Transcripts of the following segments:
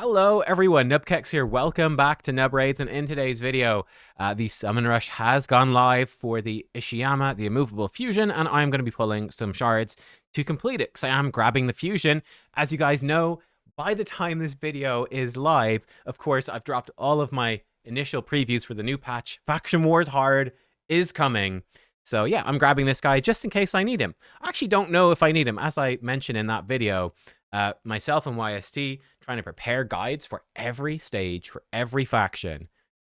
Hello everyone, nubkeks here. Welcome back to Nub Raids, and in today's video, the Summon Rush has gone live for the Ishiyama, the Immovable Fusion, and I'm going to be pulling some shards to complete it, because I am grabbing the Fusion. As you guys know, by the time this video is live, of course, I've dropped all of my initial previews for the new patch. Faction Wars Hard is coming. So yeah, I'm grabbing this guy just in case I need him. I actually don't know if I need him, as I mentioned in that video. Myself and YST trying to prepare guides for every stage, for every faction,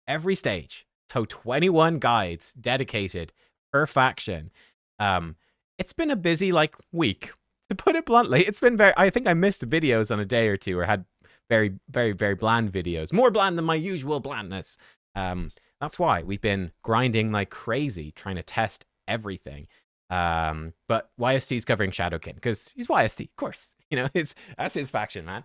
every stage. So 21 guides dedicated per faction. It's been a busy week, to put it bluntly. It's been I think I missed videos on a day or two, or had very bland videos, more bland than my usual blandness. That's why we've been grinding like crazy, trying to test everything. But YST's covering Shadowkin because he's YST, of course. You know, that's his faction, man.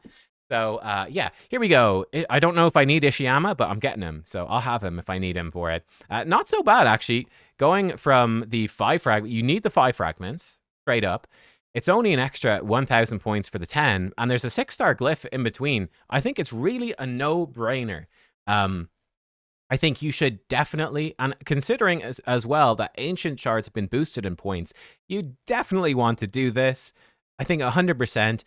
So, yeah, here we go. I don't know if I need Ishiyama, but I'm getting him. So I'll have him if I need him for it. Not so bad, actually. Going from the 5 fragments, you need the 5 fragments, straight up. It's only an extra 1,000 points for the 10, and there's a 6-star glyph in between. I think it's really a no-brainer. I think you should definitely, and considering as well that ancient shards have been boosted in points, you definitely want to do this. I think 100%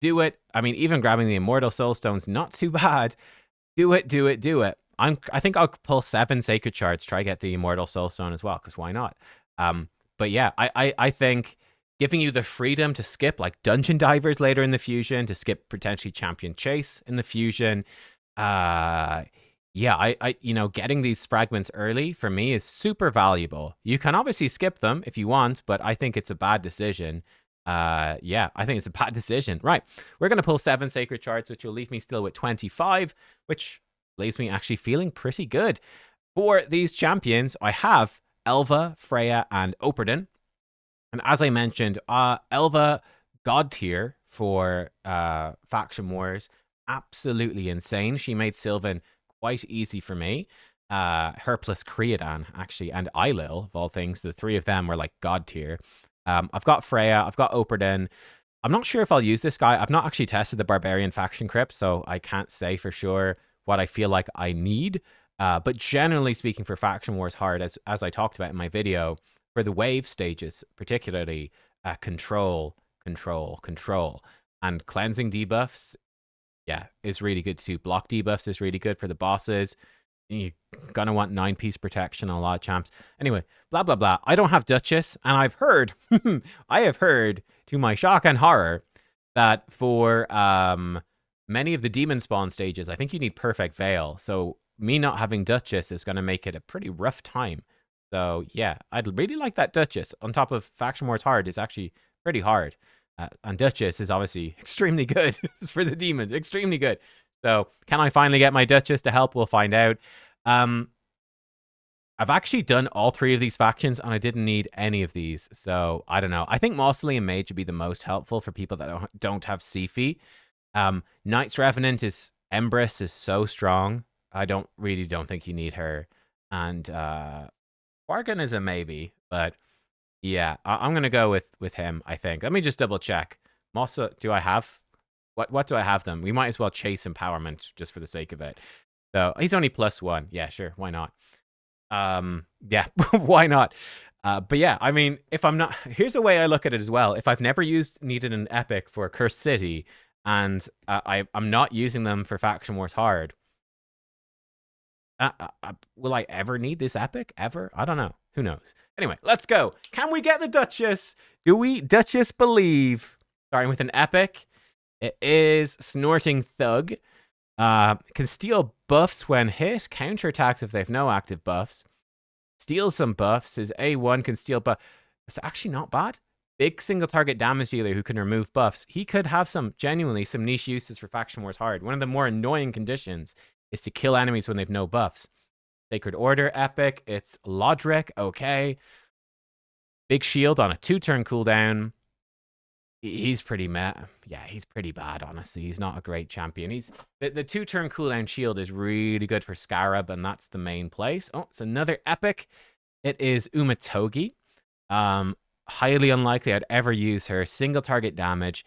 do it. I mean, even grabbing the Immortal Soulstone's not too bad. Do it. I think I'll pull 7 Sacred Shards, try get the Immortal Soulstone as well, because why not? But yeah, I think giving you the freedom to skip like Dungeon Divers later in the Fusion, to skip potentially Champion Chase in the Fusion. Yeah, you know, getting these fragments early for me is super valuable. You can obviously skip them if you want, but I think it's a bad decision. Yeah, I think it's a bad decision. Right, we're going to pull 7 Sacred Shards, which will leave me still with 25, which leaves me actually feeling pretty good. For these champions, I have Elva, Freya, and Operdon. And as I mentioned, Elva, God tier for Faction Wars, absolutely insane. She made Sylvan quite easy for me. Her plus Creodan, actually, and Eilil, of all things, the 3 of them were like God tier. I've got Freya, I've got Operdon. I'm not sure if I'll use this guy. I've not actually tested the Barbarian faction crypt, so I can't say for sure what I feel like I need. But generally speaking, for Faction Wars Hard, as I talked about in my video, for the wave stages, particularly control, and cleansing debuffs, yeah, is really good too. Block debuffs is really good for the bosses. You're gonna want 9-piece protection on a lot of champs. Anyway, blah blah blah. I don't have Duchess, and I've heard, I have heard to my shock and horror that for many of the demon spawn stages, I think you need Perfect Veil. So me not having Duchess is gonna make it a pretty rough time. So yeah, I'd really like that Duchess. On top of Faction Wars Hard is actually pretty hard. And Duchess is obviously extremely good for the demons, extremely good. So can I finally get my Duchess to help? We'll find out. I've actually done all 3 of these factions, and I didn't need any of these. So I don't know. I think Mausoleum Mage would be the most helpful for people that don't have Sifi. Knight's Revenant is Empress is so strong. I don't think you need her. And Bargain is a maybe, but yeah, I'm gonna go with him. I think. Let me just double check. Mossa, do I have? What do I have them? We might as well chase Empowerment just for the sake of it. So he's only +1. Yeah, sure. Why not? Yeah, why not? But yeah, I mean, if I'm not, here's a way I look at it as well. If I've never needed an epic for Cursed City, and I'm not using them for Faction Wars Hard, will I ever need this epic? Ever? I don't know. Who knows? Anyway, let's go. Can we get the Duchess? Do we Duchess believe? Starting with an epic. It is Snorting Thug. Can steal buffs when hit. Counterattacks if they have no active buffs. Steal some buffs. His A1 can steal buffs. It's actually not bad. Big single target damage dealer who can remove buffs. He could have genuinely some niche uses for Faction Wars Hard. One of the more annoying conditions is to kill enemies when they have no buffs. Sacred Order epic. It's Lodric. Okay. Big shield on a 2-turn cooldown. He's pretty yeah, he's pretty bad, honestly. He's not a great champion. The 2-turn cooldown shield is really good for Scarab, and that's the main place. Oh, it's another epic. It is Umatogi. Highly unlikely I'd ever use her. Single target damage.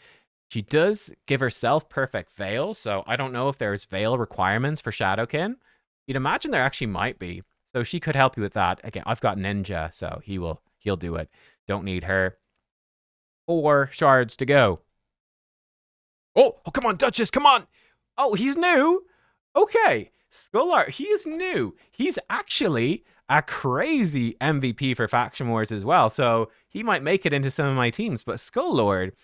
She does give herself perfect Veil, so I don't know if there's Veil requirements for Shadowkin. You'd imagine there actually might be. So she could help you with that. Again, I've got Ninja, so he'll do it. Don't need her. 4 shards to go. Oh, come on, Duchess, come on. Oh, he's new. Okay, Skullart, he is new. He's actually a crazy MVP for Faction Wars as well, so he might make it into some of my teams. But Skull Lord,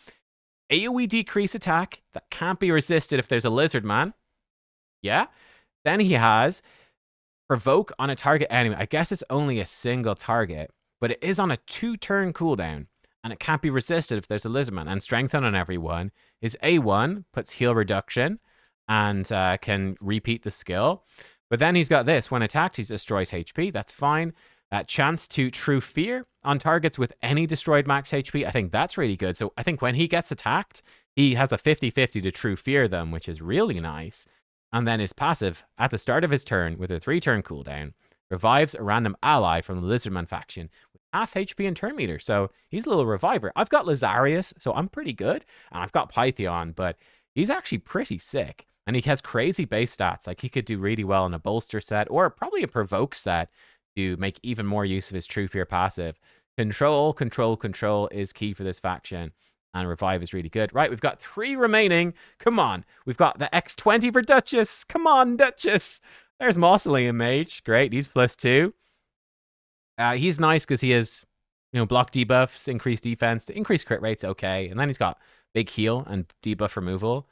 AoE decrease attack that can't be resisted if there's a lizard man. Yeah. Then he has provoke on a target enemy. I guess it's only a single target, but it is on a 2-turn cooldown, and it can't be resisted if there's a lizard man. And strengthen on everyone. His A1 puts heal reduction and can repeat the skill. But then he's got this. When attacked, he destroys HP. That's fine. Chance to True Fear on targets with any destroyed max HP. I think that's really good. So I think when he gets attacked, he has a 50-50 to True Fear them, which is really nice. And then his passive, at the start of his turn, with a 3-turn cooldown, revives a random ally from the Lizardman faction with half HP and turn meter. So he's a little reviver. I've got Lazarius, so I'm pretty good. And I've got Pytheon, but he's actually pretty sick. And he has crazy base stats. Like, he could do really well in a bolster set, or probably a provoke set to make even more use of his True Fear passive. Control is key for this faction. And revive is really good. Right, we've got 3 remaining. Come on. We've got the X20 for Duchess. Come on, Duchess. There's Mausoleum Mage. Great, he's +2. He's nice because he has, block debuffs, increased defense, increased crit rates, okay. And then he's got big heal and debuff removal.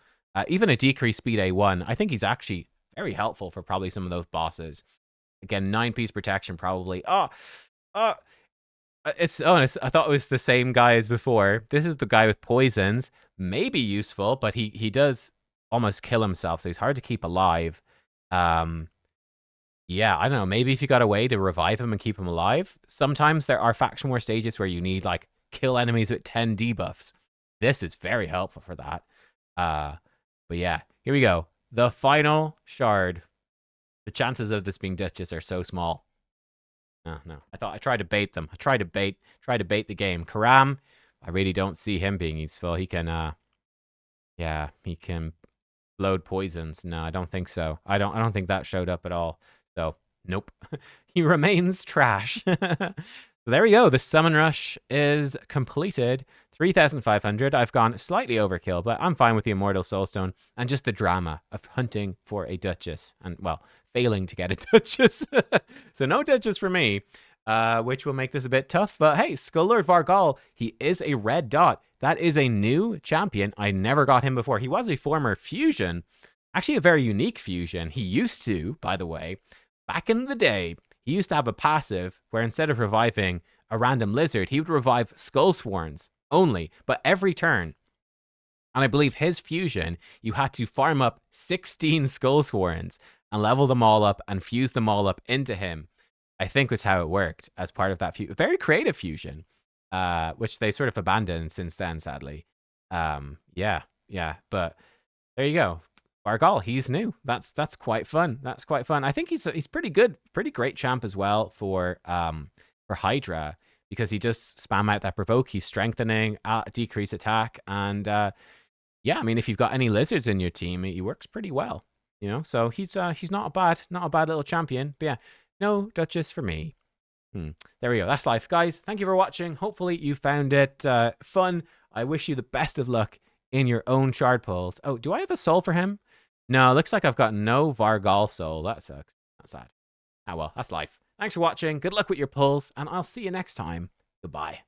Even a decreased speed A1. I think he's actually very helpful for probably some of those bosses. Again, 9-piece protection probably. I thought it was the same guy as before. This is the guy with poisons. Maybe useful, but he does almost kill himself, so he's hard to keep alive. Yeah, I don't know. Maybe if you got a way to revive him and keep him alive. Sometimes there are faction war stages where you need, like, kill enemies with 10 debuffs. This is very helpful for that. But yeah, here we go. The final shard. The chances of this being Duchess are so small. Oh, no. I tried to bait them. I tried to bait the game. Karam, I really don't see him being useful. He can, yeah, he can load poisons. No, I don't think so. I don't think that showed up at all. So, nope. He remains trash. So there we go. The summon rush is completed. 3,500. I've gone slightly overkill, but I'm fine with the Immortal Soulstone and just the drama of hunting for a Duchess and, well, failing to get a Duchess. So no Duchess for me, which will make this a bit tough. But hey, Skullard Vargal, he is a red dot. That is a new champion. I never got him before. He was a former fusion. Actually, a very unique fusion. He used to, by the way, back in the day, he used to have a passive where instead of reviving a random lizard, he would revive Skullsworns only, but every turn. And I believe his fusion, you had to farm up 16 Skullsworns and level them all up and fuse them all up into him. I think was how it worked as part of that very creative fusion, which they sort of abandoned since then, sadly. Yeah, but there you go. Vargal, he's new. That's quite fun. That's quite fun. I think he's pretty good, pretty great champ as well for Hydra, because he just spam out that provoke. He's strengthening, decrease attack, and yeah, I mean, if you've got any lizards in your team, he works pretty well. So he's not a bad little champion. But yeah, no Duchess for me. There we go. That's life, guys. Thank you for watching. Hopefully you found it fun. I wish you the best of luck in your own shard pulls. Oh, do I have a soul for him? No, looks like I've got no Vargal soul. That sucks. That's sad. Ah, well, that's life. Thanks for watching. Good luck with your pulls, and I'll see you next time. Goodbye.